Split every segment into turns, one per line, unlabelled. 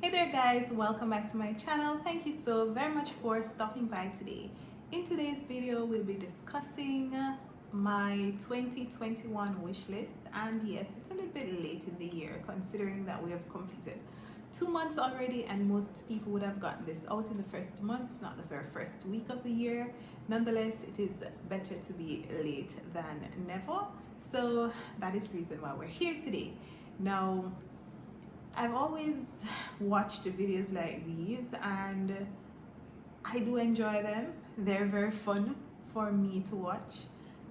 Hey there guys, welcome back to my channel. Thank you so very much for stopping by today. In today's video, we'll be discussing my 2021 wish list. And yes, it's a little bit late in the year considering that we have completed 2 months already, and most people would have gotten this out in the first month, if not the very first week of the year. Nonetheless, it is better to be late than never. So that is the reason why we're here today. Now, I've always watched videos like these and I do enjoy them. They're very fun for me to watch.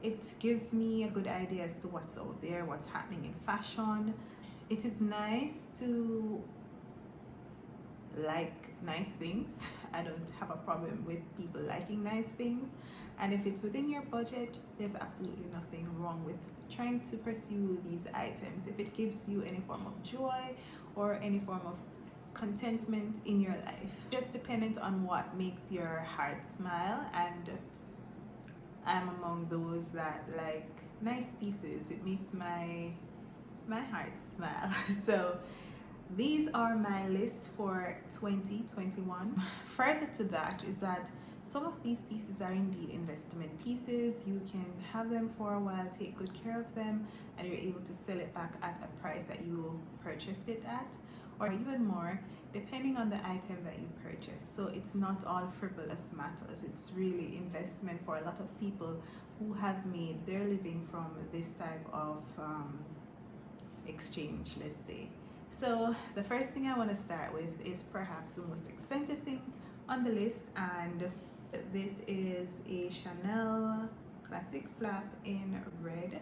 It gives me a good idea as to what's out there, what's happening in fashion. It is nice to like nice things. I don't have a problem with people liking nice things, and if it's within your budget, there's absolutely nothing wrong with trying to pursue these items if it gives you any form of joy or any form of contentment in your life, just dependent on what makes your heart smile. And I'm among those that like nice pieces. It makes my heart smile. So these are my list for 2021. Further to that is that some of these pieces are indeed investment pieces. You can have them for a while, take good care of them, and you're able to sell it back at a price that you purchased it at, or even more, depending on the item that you purchase. So it's not all frivolous matters. It's really investment for a lot of people who have made their living from this type of exchange, let's say. So the first thing I want to start with is perhaps the most expensive thing on the list, and this is a Chanel classic flap in red.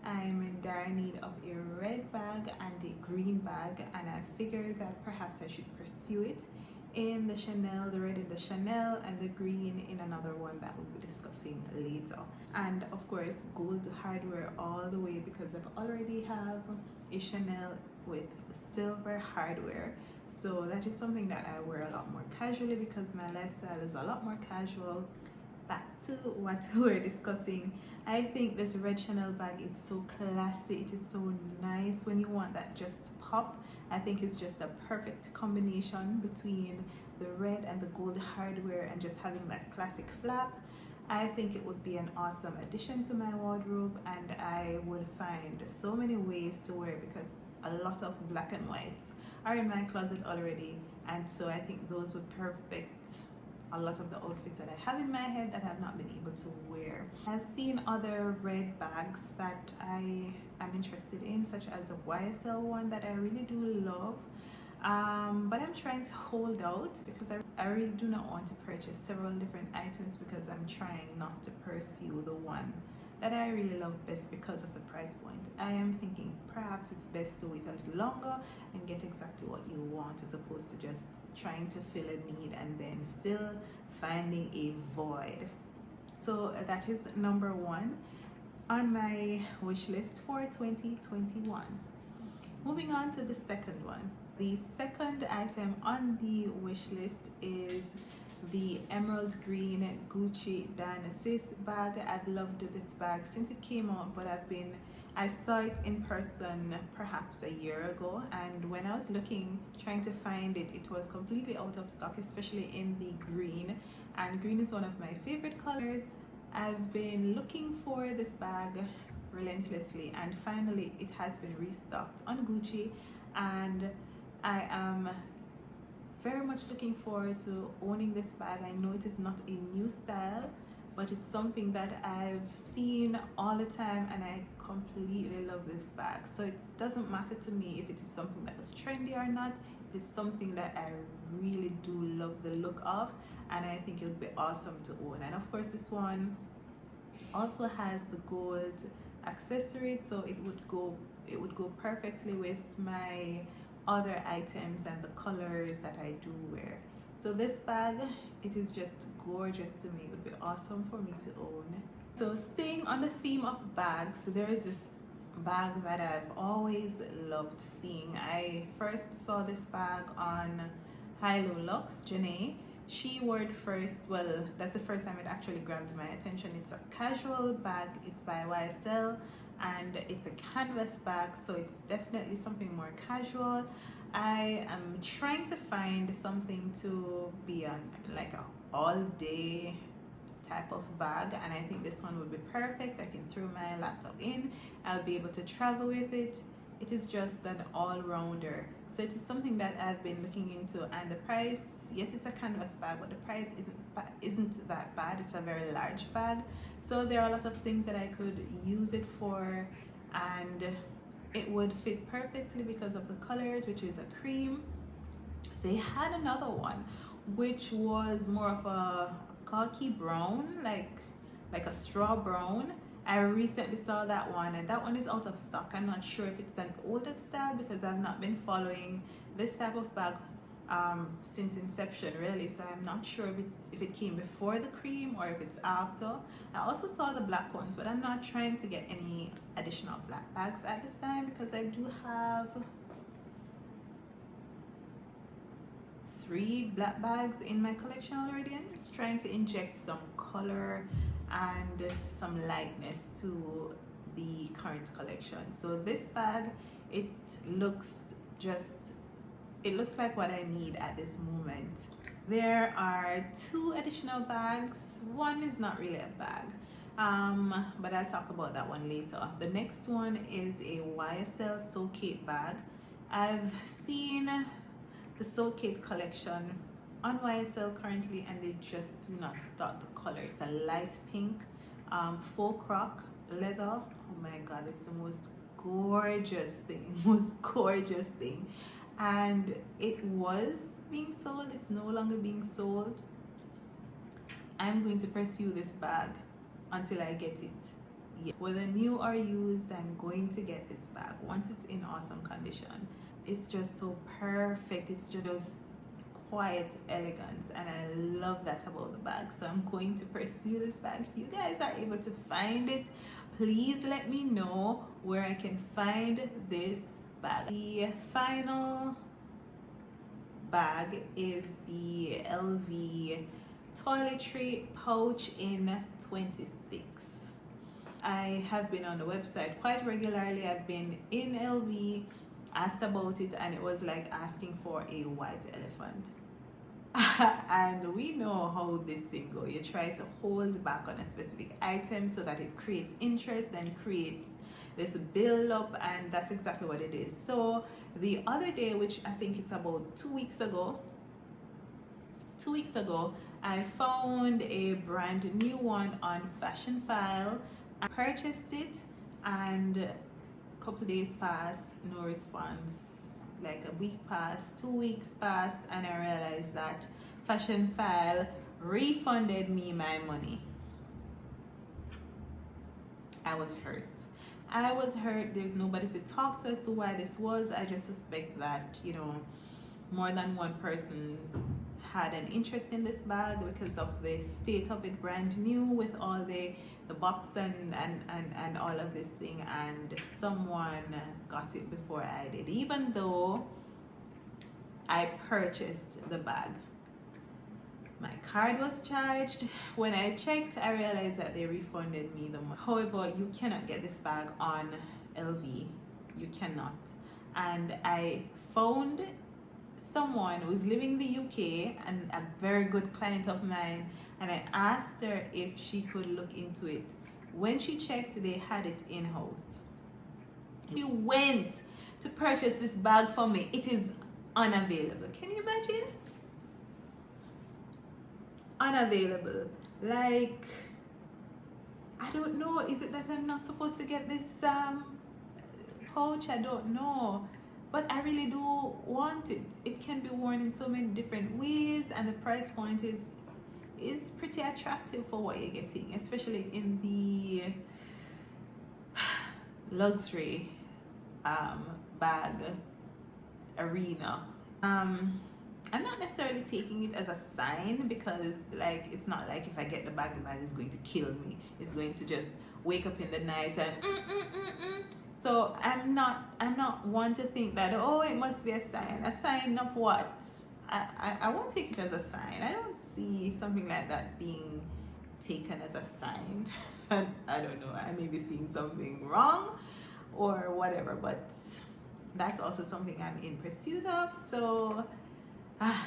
I'm in dire need of a red bag and a green bag, and I figured that perhaps I should pursue it in the Chanel, the red in the Chanel, and the green in another one that we'll be discussing later. And of course, gold hardware all the way, because I already have a Chanel with silver hardware. So that is something that I wear a lot more casually because my lifestyle is a lot more casual. Back to what we're discussing, I think this red Chanel bag is so classy. It is so nice when you want that just pop. I think it's just a perfect combination between the red and the gold hardware and just having that classic flap. I think it would be an awesome addition to my wardrobe, and I would find so many ways to wear it because a lot of black and whites are in my closet already, and so I think those would perfect a lot of the outfits that I have in my head that I have not been able to wear. I've seen other red bags that I am interested in, such as a YSL one that I really do love, but I'm trying to hold out because I really do not want to purchase several different items because I'm trying not to pursue the one that I really love best because of the price point. I am thinking perhaps it's best to wait a little longer and get exactly what you want, as opposed to just trying to fill a need and then still finding a void. So that is number one on my wish list for 2021. Moving on to the second one. The second item on the wish list is the emerald green Gucci Dionysus bag. I've loved this bag since it came out, but I saw it in person perhaps a year ago, and when I was trying to find it, it was completely out of stock, especially in the green, and green is one of my favorite colors. I've been looking for this bag relentlessly, and finally it has been restocked on Gucci, and I am very much looking forward to owning this bag. I know it is not a new style, but it's something that I've seen all the time, and I completely love this bag. So it doesn't matter to me if it is something that was trendy or not. It is something that I really do love the look of, and I think it would be awesome to own. And of course, this one also has the gold accessory, so it would go perfectly with my other items and the colors that I do wear. So this bag, it is just gorgeous to me. It would be awesome for me to own. So staying on the theme of bags, there is this bag that I've always loved seeing. I first saw this bag on Hilo Lux, Janae. She wore it first. Well, that's the first time it actually grabbed my attention. It's a casual bag. It's by YSL, and it's a canvas bag, so it's definitely something more casual. I am trying to find something to be on like a all day type of bag, and I think this one would be perfect. I can throw my laptop in, I'll be able to travel with it. It is just an all-rounder, so it is something that I've been looking into. And the price, yes, it's a canvas bag, but the price isn't that bad. It's a very large bag, so there are a lot of things that I could use it for, and it would fit perfectly because of the colors, which is a cream. They had another one which was more of a khaki brown, like a straw brown. I recently saw that one, and that one is out of stock. I'm not sure if it's an older style because I've not been following this type of bag since inception, really. So I'm not sure if it came before the cream or if it's after. I also saw the black ones, but I'm not trying to get any additional black bags at this time because I do have 3 black bags in my collection already. I'm just trying to inject some color and some lightness to the current collection. So this bag, it looks like what I need at this moment. There are 2 additional bags. One is not really a bag, but I'll talk about that one later. The next one is a YSL Soakate bag. I've seen the Soakate collection on YSL currently, and they just do not stock the color. It's a light pink, faux croc leather. Oh my god, it's the most gorgeous thing, and it was being sold. It's no longer being sold. I'm going to pursue this bag until I get it. Yeah. Whether new or used, I'm going to get this bag once it's in awesome condition. It's just so perfect. It's just quiet elegance, and I love that about the bag. So I'm going to pursue this bag. If you guys are able to find it, please let me know where I can find this bag. The final bag is the LV toiletry pouch in 26. I have been on the website quite regularly. I've been in LV, asked about it, and it was like asking for a white elephant. And we know how this thing go. You try to hold back on a specific item so that it creates interest and creates this build up, and that's exactly what it is. So the other day, which I think it's about 2 weeks ago, I found a brand new one on Fashion File. I purchased it, and a couple days passed, no response. Like a week passed, 2 weeks passed, and I realized that Fashion File refunded me my money. I was hurt. There's nobody to talk to as to why this was. I just suspect that, you know, more than one person had an interest in this bag because of the state of it, brand new with all the box and all of this thing, and someone got it before I did, even though I purchased the bag. My card was charged. When I checked, I realized that they refunded me the money. However, you cannot get this bag on LV. You cannot. And I found someone who's living in the UK and a very good client of mine, and I asked her if she could look into it. When she checked, they had it in-house. She went to purchase this bag for me. It is unavailable. Can you imagine? Unavailable. Like, I don't know. Is it that I'm not supposed to get this pouch? I don't know. But I really do want it. It can be worn in so many different ways, and the price point is pretty attractive for what you're getting, especially in the luxury bag arena. I'm not necessarily taking it as a sign, because like it's not like if I get the bag is going to kill me. It's going to just wake up in the night and So I'm not one to think that, oh, it must be a sign. A sign of what? I won't take it as a sign. I don't see something like that being taken as a sign. I don't know. I may be seeing something wrong or whatever, but that's also something I'm in pursuit of. So ah,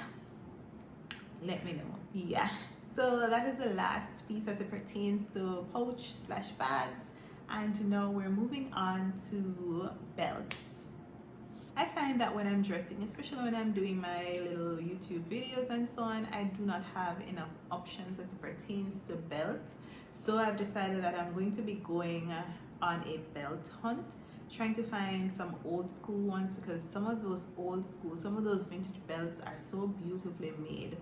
let me know. Yeah, so that is the last piece as it pertains to pouch slash bags. And now we're moving on to belts. I find that when I'm dressing, especially when I'm doing my little YouTube videos and so on, I do not have enough options as it pertains to belt. So I've decided that I'm going to be going on a belt hunt, trying to find some old school ones, because some of those old school, some of those vintage belts are so beautifully made.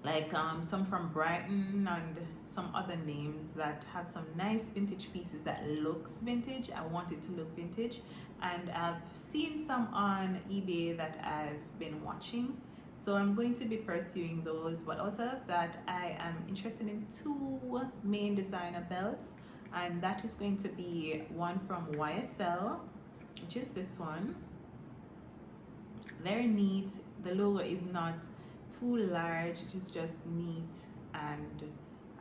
Like some from Brighton and some other names that have some nice vintage pieces that looks vintage. I want it to look vintage, and I've seen some on eBay that I've been watching, so I'm going to be pursuing those. But outside of that, I am interested in two main designer belts, and that is going to be one from YSL, which is this one. Very neat. The logo is not too large, it is just neat, and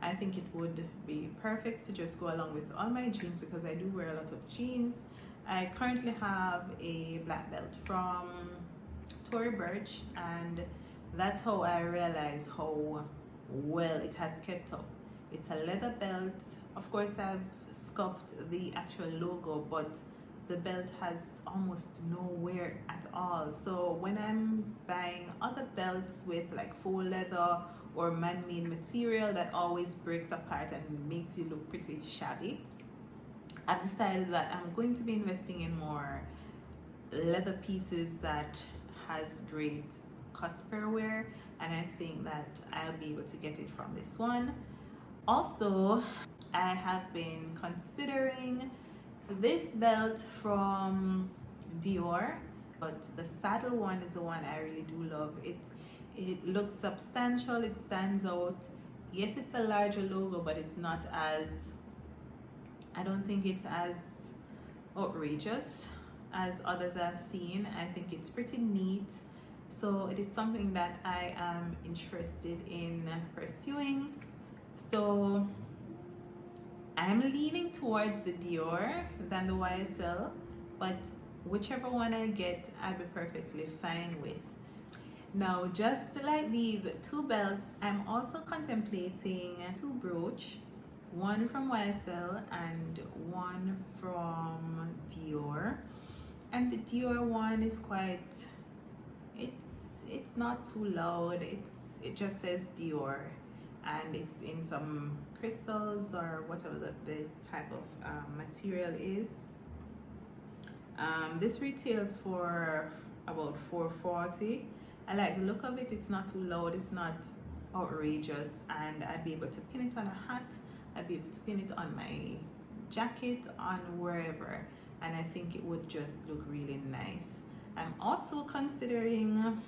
I think it would be perfect to just go along with all my jeans, because I do wear a lot of jeans. I currently have a black belt from Tory Burch, and that's how I realize how well it has kept up. It's a leather belt. Of course, I've scuffed the actual logo, but the belt has almost no wear at all. So when I'm buying other belts with like faux leather or man-made material that always breaks apart and makes you look pretty shabby, I've decided that I'm going to be investing in more leather pieces that has great customer wear, and I think that I'll be able to get it from this one. Also, I have been considering this belt from Dior, but the saddle one is the one I really do love. It looks substantial, it stands out. Yes, it's a larger logo, but it's not as, I don't think it's as outrageous as others I've seen. I think it's pretty neat. So it is something that I am interested in pursuing. So I'm leaning towards the Dior than the YSL, but whichever one I get, I'll be perfectly fine with. Now, just like these two belts, I'm also contemplating two brooch, one from YSL and one from Dior. And the Dior one is quite, it's not too loud. It just says Dior, and it's in some crystals or whatever the type of material is. This retails for about $4.40. I like the look of it. It's not too loud, it's not outrageous, and I'd be able to pin it on a hat, I'd be able to pin it on my jacket, on wherever, and I think it would just look really nice. I'm also considering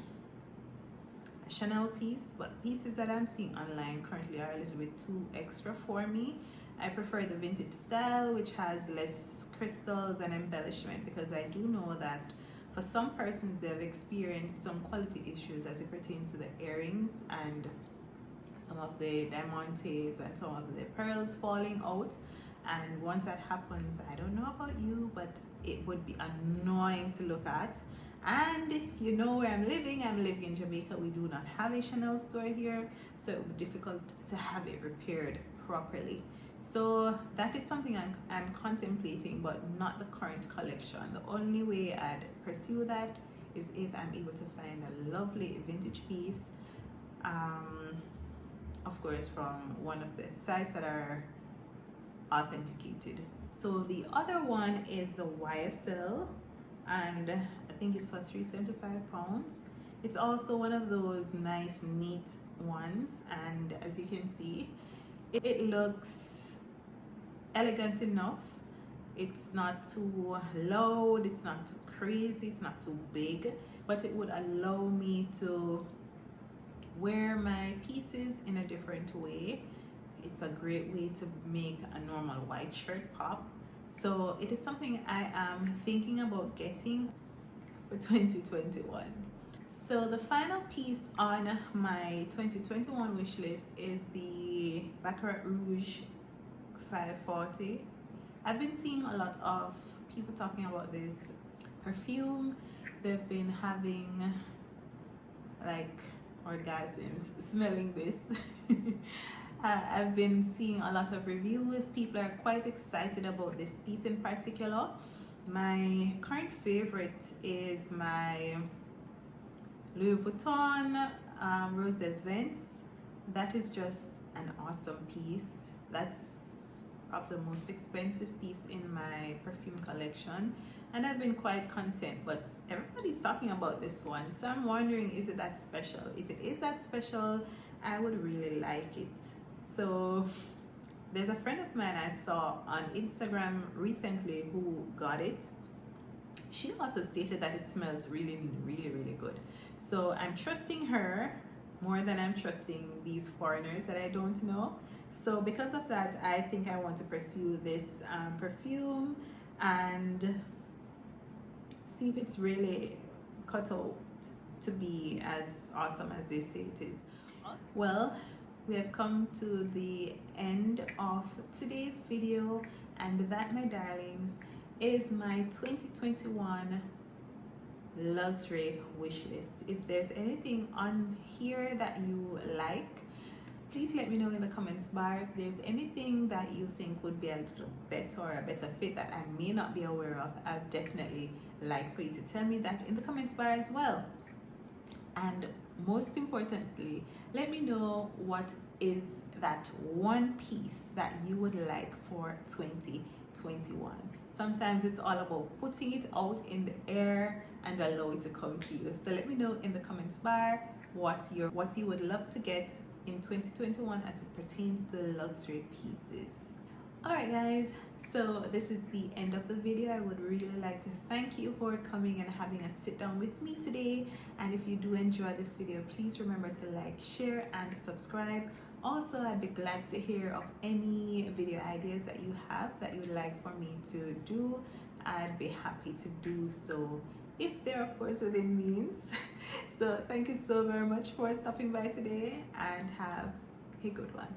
a Chanel piece, but pieces that I'm seeing online currently are a little bit too extra for me. I prefer the vintage style, which has less crystals and embellishment, because I do know that for some persons they've experienced some quality issues as it pertains to the earrings and some of the diamantes and some of the pearls falling out. And once that happens, I don't know about you, but it would be annoying to look at. And if you know where I'm living in Jamaica. We do not have a Chanel store here, so it would be difficult to have it repaired properly. So that is something I'm contemplating, but not the current collection. The only way I'd pursue that is if I'm able to find a lovely vintage piece, of course from one of the sites that are authenticated. So the other one is the YSL, and I think it's for £375. It's also one of those nice neat ones, and as you can see, it looks elegant enough. It's not too loud, it's not too crazy, it's not too big, but it would allow me to wear my pieces in a different way. It's a great way to make a normal white shirt pop. So it is something I am thinking about getting for 2021. So the final piece on my 2021 wish list is the Baccarat Rouge 540. I've been seeing a lot of people talking about this perfume. They've been having like orgasms smelling this. I've been seeing a lot of reviews. People are quite excited about this piece in particular. My current favorite is my Louis Vuitton Rose des Vents. That is just an awesome piece. That's probably the most expensive piece in my perfume collection, and I've been quite content, but everybody's talking about this one, so I'm wondering, is it that special? If it is that special, I would really like it. So there's a friend of mine I saw on Instagram recently who got it. She also stated that it smells really, really, really good. So I'm trusting her more than I'm trusting these foreigners that I don't know. So because of that, I think I want to pursue this perfume and see if it's really cut out to be as awesome as they say it is. Well, we have come to the end of today's video, and that, my darlings, is my 2021 luxury wish list. If there's anything on here that you like, please let me know in the comments bar. If there's anything that you think would be a little better or a better fit that I may not be aware of, I'd definitely like for you to tell me that in the comments bar as well. And most importantly, let me know what is that one piece that you would like for 2021. Sometimes it's all about putting it out in the air and allow it to come to you. So let me know in the comments bar what you would love to get in 2021 as it pertains to luxury pieces. Alright guys, so this is the end of the video. I would really like to thank you for coming and having a sit down with me today. And if you do enjoy this video, please remember to like, share and subscribe. Also, I'd be glad to hear of any video ideas that you have that you would like for me to do. I'd be happy to do so, if they're of course within means. So thank you so very much for stopping by today, and have a good one.